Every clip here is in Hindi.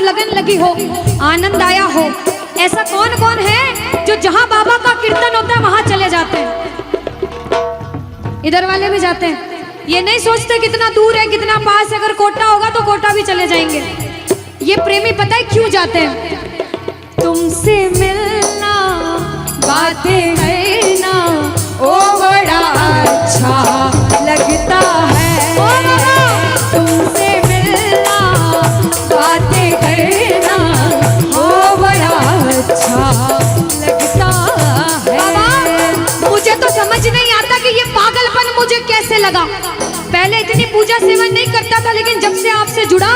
लगन लगी हो, आनंद आया हो। ऐसा कौन कौन है जो जहां बाबा का कीर्तन होता है वहां चले जाते हैं? इधर वाले भी जाते हैं, ये नहीं सोचते कितना दूर है कितना पास है। अगर कोटा होगा तो कोटा भी चले जाएंगे। ये प्रेमी पता है क्यों जाते हैं? तुमसे मिलना, बातें करना, ओ बड़ा अच्छा लगता है। तुमसे मिलना, बातें करना, ओ बड़ा अच्छा लगता है। बाबा मुझे तो समझ नहीं आता कि ये पागलपन मुझे कैसे लगा। पहले इतनी पूजा सेवन नहीं करता था, लेकिन जब से आपसे जुड़ा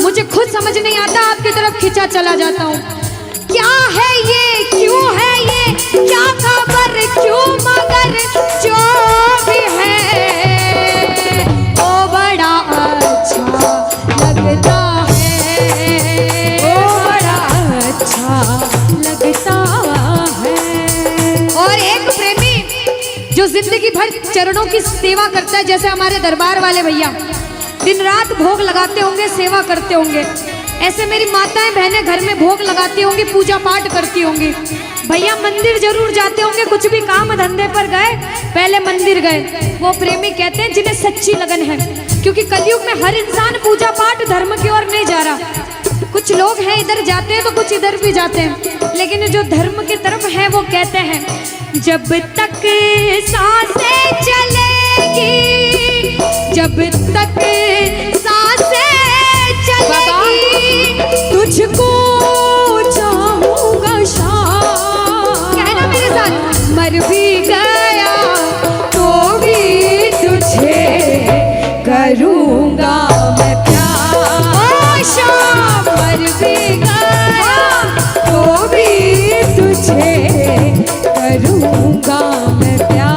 मुझे खुद समझ नहीं आता, आपकी तरफ खिंचा चला जाता हूँ। क्या है ये, क्यों है ये, क्या खबर, क्यों, मगर जो भी है वो बड़ा अच्छा लगता है, वो बड़ा अच्छा लगता है। और एक प्रेमी जो जिंदगी भर चरणों की सेवा करता है, जैसे हमारे दरबार वाले भैया दिन रात भोग लगाते होंगे, सेवा करते होंगे, ऐसे मेरी माताएं बहनें घर में भोग लगाती होंगी, पूजा पाठ करती होंगी। भैया मंदिर जरूर जाते होंगे, कुछ भी काम धंधे पर गए पहले मंदिर गए। वो प्रेमी कहते हैं जिन्हें सच्ची लगन है, क्योंकि कलयुग में हर इंसान पूजा पाठ धर्म की ओर नहीं जा रहा। कुछ लोग हैं इधर जाते हैं तो कुछ इधर भी जाते हैं, लेकिन जो धर्म की तरफ है वो कहते हैं जब तक सांसें चलेगी, जब तक सांसें चलेगी, तुझको चाहूंगा शाम। कहना मेरे साथ, मर भी गया तो भी तुझे करूंगा मैं प्यार। शाम मर भी गया तो भी तुझे करूंगा मैं प्यार।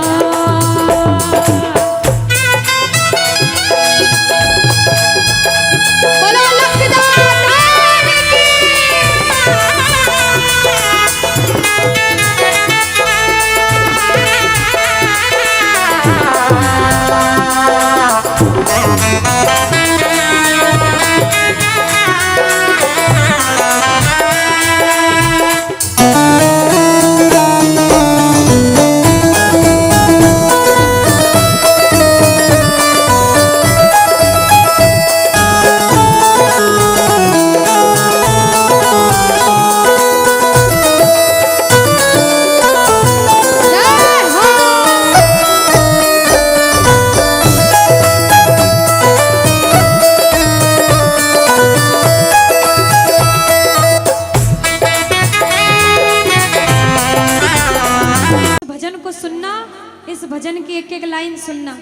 भजन की एक एक लाइन सुनना।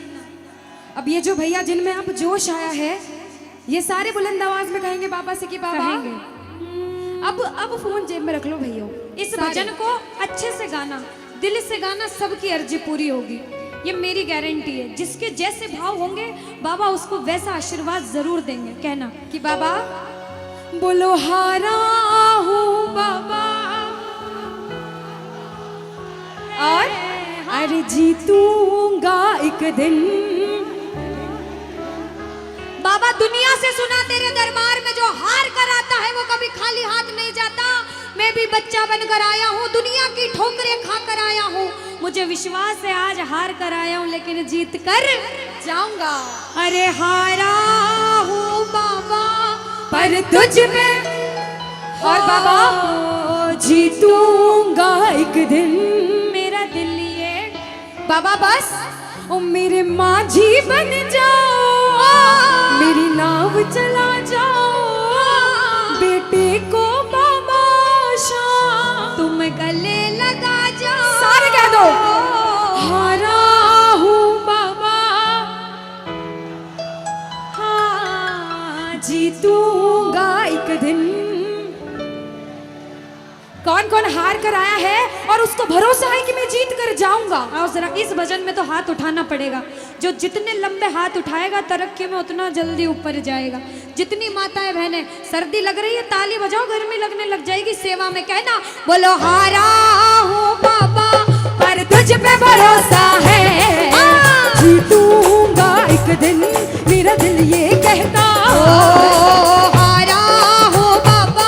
अब ये जो भैया जिनमें अब जोश आया है, ये सारे बुलंद आवाज में कहेंगे बाबा से कि बाबा कहेंगे। अब फोन जेब में रख लो भैया। इस भजन को अच्छे से गाना, दिल से गाना, सबकी अर्जी पूरी होगी, ये मेरी गारंटी है। जिसके जैसे भाव होंगे बाबा उसको वैसा आशीर्वाद जरूर देंगे। कहना कि बाबा बोलो हारा हूँ बाबा और अरे जीतूंगा एक दिन। बाबा दुनिया से सुना तेरे दरबार में जो हार कर आता है वो कभी खाली हाथ नहीं जाता। मैं भी बच्चा बनकर आया हूँ, दुनिया की ठोकरें खाकर आया हूँ। मुझे विश्वास है आज हार कर आया हूँ लेकिन जीत कर जाऊंगा। अरे हारा हूँ बाबा पर तुझ में, और बाबा जीतूंगा एक दिन। मेरा दिल ये बाबा बस ओ मेरे माझी बन जाओ, मेरी नाव चला जाओ, बेटे को बाबा शाम तुम गले लगा जाओ। सारे कह दो हारा हूँ बाबा, हाँ जीतूंगा एक दिन। कौन कौन हार कर आया है और उसको भरोसा है कि मैं जीत कर जाऊंगा। और जरा इस भजन में तो हाथ उठाना पड़ेगा। जो जितने लंबे हाथ उठाएगा तरक्की में उतना जल्दी ऊपर जाएगा। जितनी माताएं बहनें सर्दी लग रही है ताली बजाओ, गर्मी लगने लग जाएगी सेवा में। कहना बोलो हारा हूँ बाबा पर तुझ पे भरोसा है, जीतूंगा एक दिन मेरा दिल ये कहता। हारा हूँ बाबा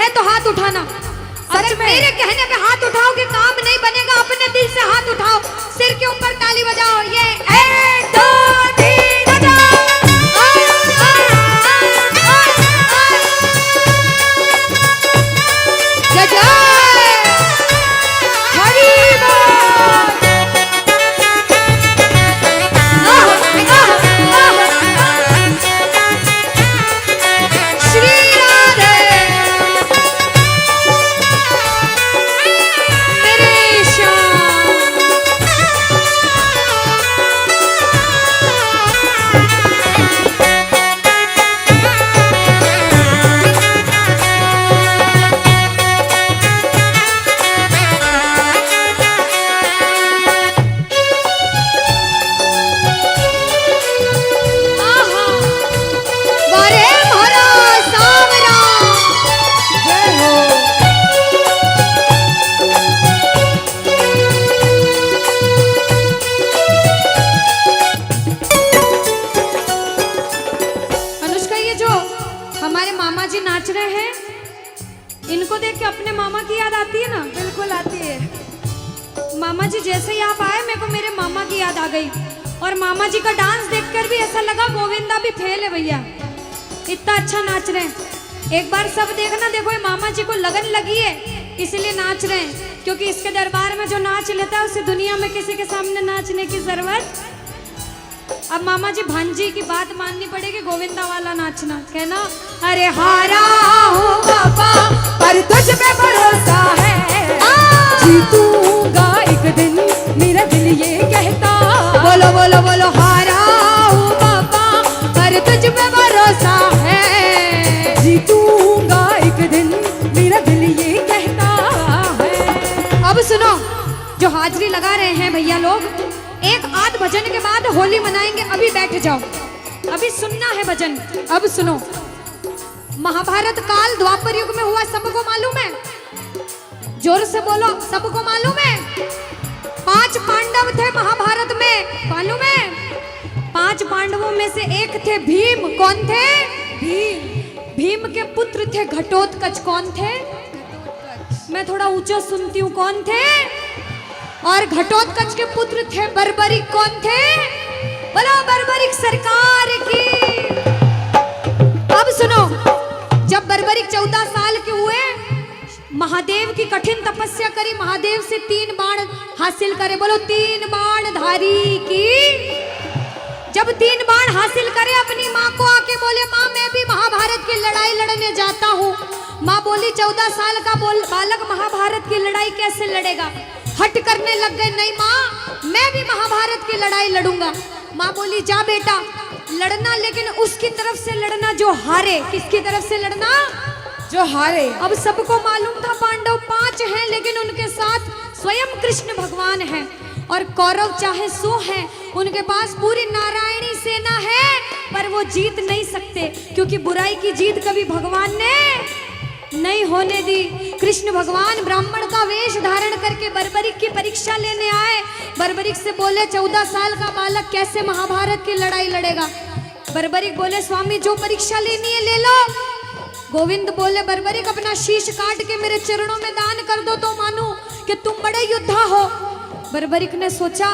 है तो हाथ उठाना। अगर मेरे कहने पे हाथ उठाओगे काम नहीं बनेगा, अपने दिल से हाथ उठाओ, सिर के ऊपर ताली बजाओ। ये 1 2 3 बजाओ। जय जय नाच रहे हैं, इनको देख के अपने मामा की याद आती है ना? बिल्कुल आती है। मामा जी जैसे ही आप आए मेरे को मेरे मामा की याद आ गई, और मामा जी का डांस देखकर भी ऐसा लगा गोविंदा भी फेल है भैया, इतना अच्छा नाच रहे हैं। एक बार सब देखना, देखो ये मामा जी को लगन लगी है इसलिए नाच रहे हैं, क्योंकि इसके दरबार में जो नाच लेता है उसे दुनिया में किसी के सामने नाचने की जरूरत। अब मामा जी भांजी की बात माननी पड़ेगी, गोविंदा वाला नाचना, कहना अरे हारा हूँ बाबा पर तुझ पे भरोसा है, जीतूंगा एक दिन मेरा दिल ये कहता। बोलो बोलो बोलो, हारा हूँ बाबा पर तुझ पे भरोसा है, जीतूंगा एक दिन मेरा दिल ये कहता है। अब सुनो, जो हाजिरी लगा रहे हैं भैया लोग, एक आध भजन के बाद होली मनाएंगे, अभी बैठ जाओ, अभी सुनना है भजन। अब सुनो, महाभारत काल द्वापर युग में हुआ, सबको मालूम है? जोर से बोलो, सबको मालूम है? 5 पांडव थे महाभारत में, मालूम है? 5 पांडवों में से एक थे भीम। कौन थे? भीम। भीम के पुत्र थे घटोत्कच। कौन थे? मैं थोड़ा ऊंचा सुनती हूँ। कौन थे? और घटोत्कच के पुत्र थे बर्बरिक। कौन थे? बोलो बर्बरिक सरकार की। अब सुनो, जब बर्बरिक 14 साल के हुए, महादेव की कठिन तपस्या करी, महादेव से 3 बाण हासिल करे। बोलो 3 बाण धारी की। जब 3 बाण हासिल करे, अपनी माँ को आके बोले, माँ मैं भी महाभारत की लड़ाई लड़ने जाता हूँ। माँ बोली 14 साल का बालक महाभारत की लड़ाई कैसे लड़ेगा? हट करने लग गए, नहीं माँ मैं भी महाभारत की लड़ाई लड़ूंगा। माँ बोली जा बेटा लड़ना, लेकिन उसकी तरफ से लड़ना जो हारे। किसकी तरफ से लड़ना? जो हारे। अब सबको मालूम था पांडव 5 हैं, लेकिन उनके साथ स्वयं कृष्ण भगवान हैं, और कौरव चाहे 100 हैं, उनके पास पूरी नारायणी सेना है, पर वो जीत नहीं सकते, क्योंकि बुराई की जीत कभी भगवान ने नहीं होने दी। कृष्ण भगवान ब्राह्मण का वेश धारण करके बर्बरिक की परीक्षा लेने आए। बर्बरिक से बोले 14 साल का बालक कैसे महाभारत की लड़ाई लड़ेगा? बर्बरिक बोले स्वामी जो परीक्षा लेनी है ले लो। गोविंद बोले बर्बरिक अपना शीश काट के मेरे चरणों में दान कर दो तो मानूं कि तुम बड़े योद्धा हो। बर्बरिक ने सोचा,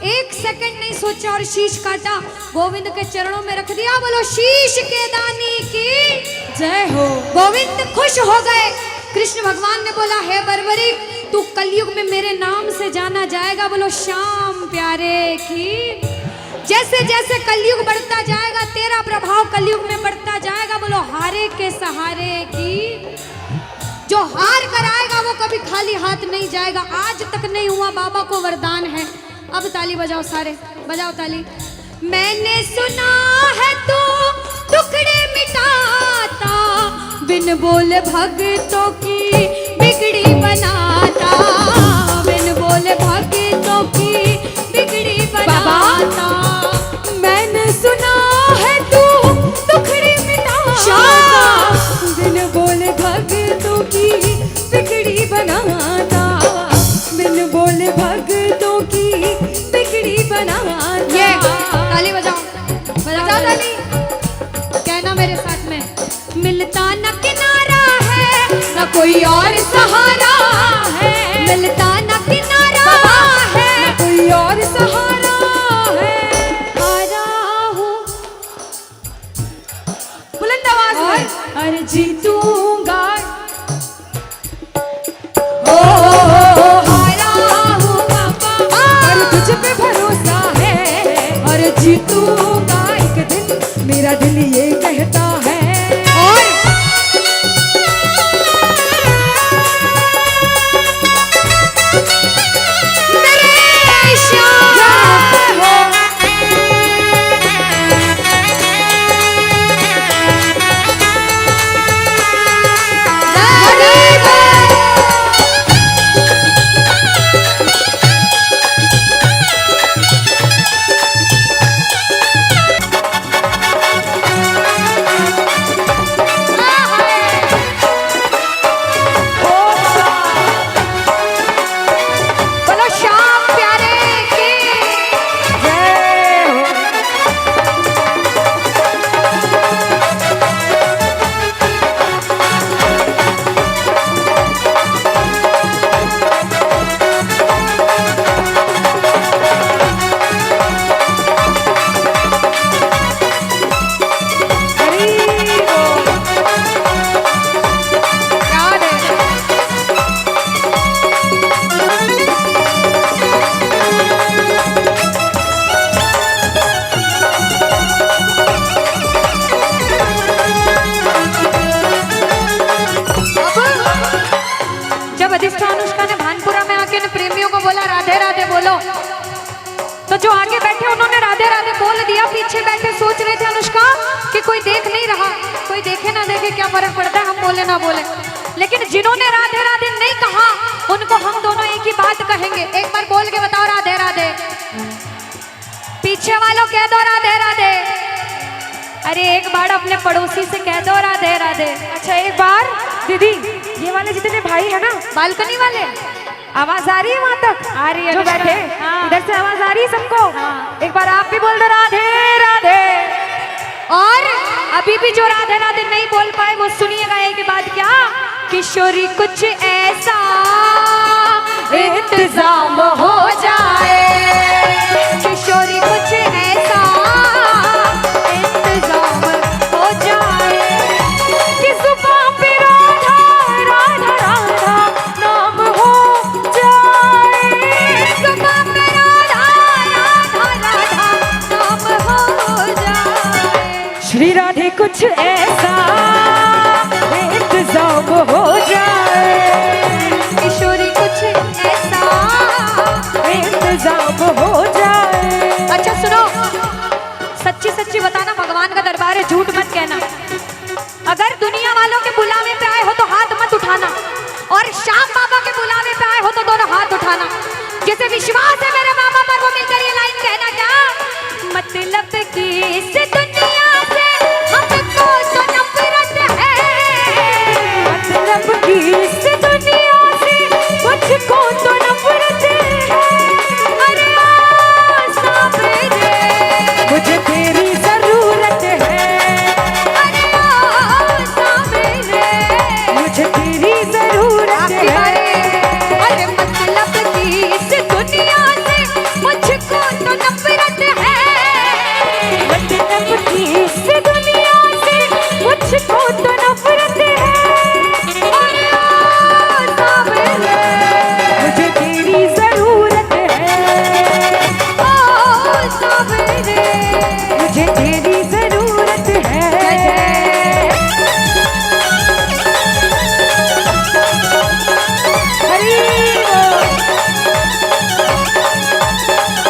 1 सेकंड नहीं सोचा और शीश काटा, गोविंद के चरणों में रख दिया। बोलो शीश के दानी की जय हो। गोविंद खुश हो गए। कृष्ण भगवान ने बोला हे बर्बरिक तू कलयुग में मेरे नाम से जाना जाएगा। बोलो श्याम प्यारे की। जैसे जैसे कलयुग बढ़ता जाएगा तेरा प्रभाव कलयुग में बढ़ता जाएगा। बोलो हारे के सहारे की। जो हार कर आएगा वो कभी खाली हाथ नहीं जाएगा। आज तक नहीं हुआ, बाबा को वरदान है। अब ताली बजाओ, सारे बजाओ ताली। मैंने सुना है तू टुकड़े मिटाता, बिन बोले भक्तों की बिगड़ी बनाता, बिन बोले भक्तों की बिगड़ी बनाता। मैंने सुना है तू टुकड़े मिटाता, बिन बोले भक्तों की बिगड़ी बनाता, बिन बोले भक्तों की बिगड़ी बनाता। ये ताली बजाओ, बजाओ ताली। कहना मेरे साथ में, मिलता न किनारा है न चलता न किनारा है, न कोई और सहारा है। हारा हूँ बुलंद आवाज में अरे जीतूंगा, ओ हारा हूँ बाबा, और तुझ पे भरोसा है, और जीतूंगा एक दिन, मेरा दिल ये कहता है। और मेरे श्याम हो बोलो श्याम प्यारे की जय हो। हरी बोल। याद है। जब अधिष्ठा अनुष्का ने भानपुरा में आके ने प्रेमियों को बोला राधे राधे बोलो, तो जो आगे बैठे उन्होंने राधे राधे बोल दिया। पीछे बैठे सोच रहे थे अनुष्का कि कोई देख नहीं रहा, कोई देखे ना देखे क्या फर्क पड़ता है, हम बोले ना बोले। लेकिन जिन्होंने राधे राधे नहीं कहा उनको हम दोनों एक ही बात कहेंगे। एक बार बोल के बताओ राधे राधे, पीछे वालों कह दो राधे राधे। अरे एक बार अपने पड़ोसी से कह दो राधे राधे। अच्छा एक बार दीदी, ये वाले जितने भाई है ना, बालकनी वाले आवाज आ रही है वहां तक? आ रही है जो अनुष्का। बैठे हाँ। इधर से आवाज आ रही है सबको? हाँ। एक बार आप भी बोल दो राधे राधे। और अभी भी जो राधे राधे नहीं बोल पाए वो सुनिएगा एक बात क्या, किशोरी कुछ ऐसा इंतजाम हो जाए, किशोरी कुछ ऐसा इंतजाम हो जाए कि जुबान पे राधा राधा राधा नाम हो जाए। जुबान पे राधा राधा राधा नाम हो जाए। श्री राधे कुछ ऐसा इंतजाम हो जाए, किशोरी कुछ ऐसा इंतजाम हो जाए। अच्छा सुनो, सच्ची सच्ची बताना, भगवान का दरबार है, झूठ मत कहना। अगर दुनिया वालों के बुलावे पे आए हो तो हाथ मत उठाना, और श्याम बाबा के बुलावे पे आए हो तो दोनों हाथ उठाना। जिसे विश्वास है मेरे मामा पर वो मिलकर ये लाइन कहना क्या, मतलब कि इस दुनिया से हमको तो नफरत है, मतलब कि इस